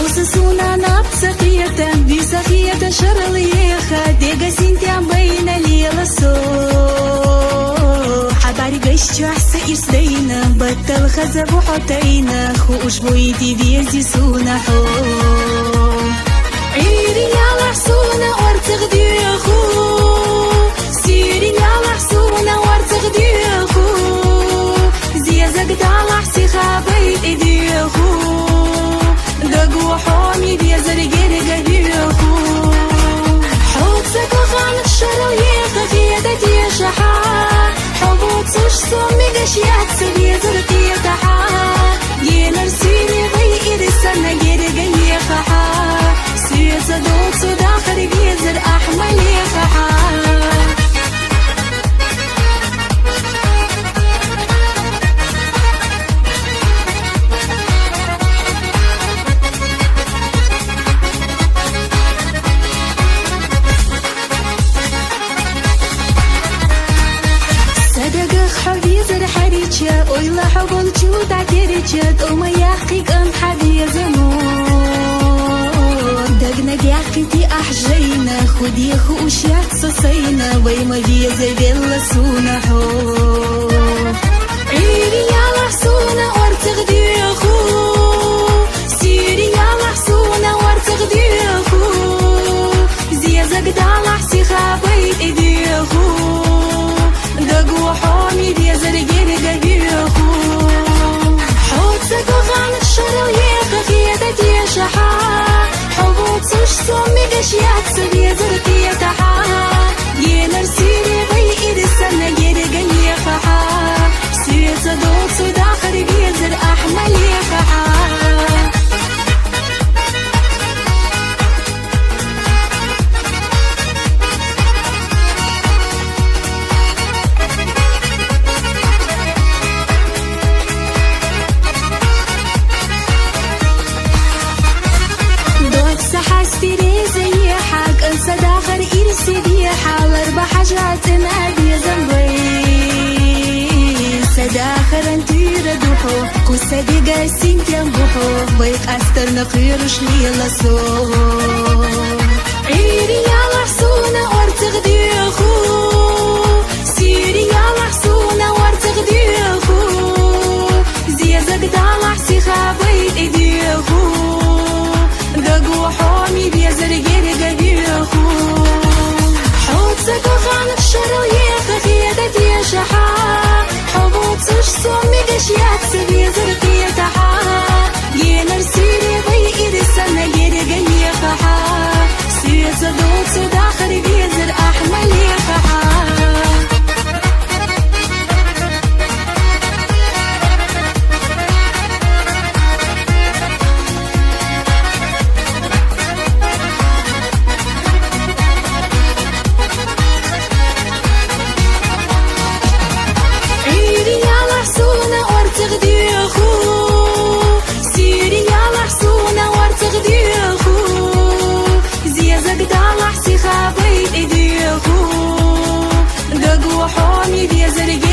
سونا نبسقية بسخية شرليخة ديجا سنتيا بين ليلة سو حباري قشتو عسى إرسدينا بطل خزب وحطينا خوش بويتي بيزي سونا حو عيري يالا حسونا وارتغديخو سيري يالا حسونا وارتغديخو زيزك دالا حسي خابيت إديخو دقو حومي بيزر جرق بيخو حوتسك وخانك شرو يخخ يدك يشحا حبوت سوش سومي قشيات سبيزر قيتحا ينرسيني بيئر السنة جرق يخحا سويца دوцу Дахар Везар أحمى Лехахья حبيزر حريتشا ويلا حبل جودا كريتشا وما يحقق أم حبيزنو دقنا جاكتي أحجينا خدي خوشات صصينا ويما بيزا بيلا سونا حو عيري يالا حسونا وارتغديخو سيري يالا حسونا وارتغديخو زيزك دالا حسي خابيت إديخو دقو حومي بيزر جرق بيخو حوتسك وخانك شرو يخخ يدك يشحا حبوت سوش سومي قشيات سبيزر قيتحا ينرسيني بيئر السنة جرق يخحا سويца دوцу Дахар Везар أحمى Лехахья Дахар إرسي بيحا واربع حاجات نادي زنبي سداخر انتير دوحو قصة ديقا سنتيان بوحو بيق أستر نقيرش ليلا سو عيري يالا حسونا وارتغديخو سيري يالا حسونا وارتغديخو زيزك دالا حسي خابيت إديخو دقو حومي بيزر جرق بيخو حوتسك وخانك شرو يخخ يدك يشحا حبوت سوش سومي قشيات سبيزر قيتحا ينرسيني بيئر السنة جرق يخحا سويца دوцу Дахар Везар أحمى Лехахья زيزك دالا حسي خابيت إديخو دقو حومي بيزر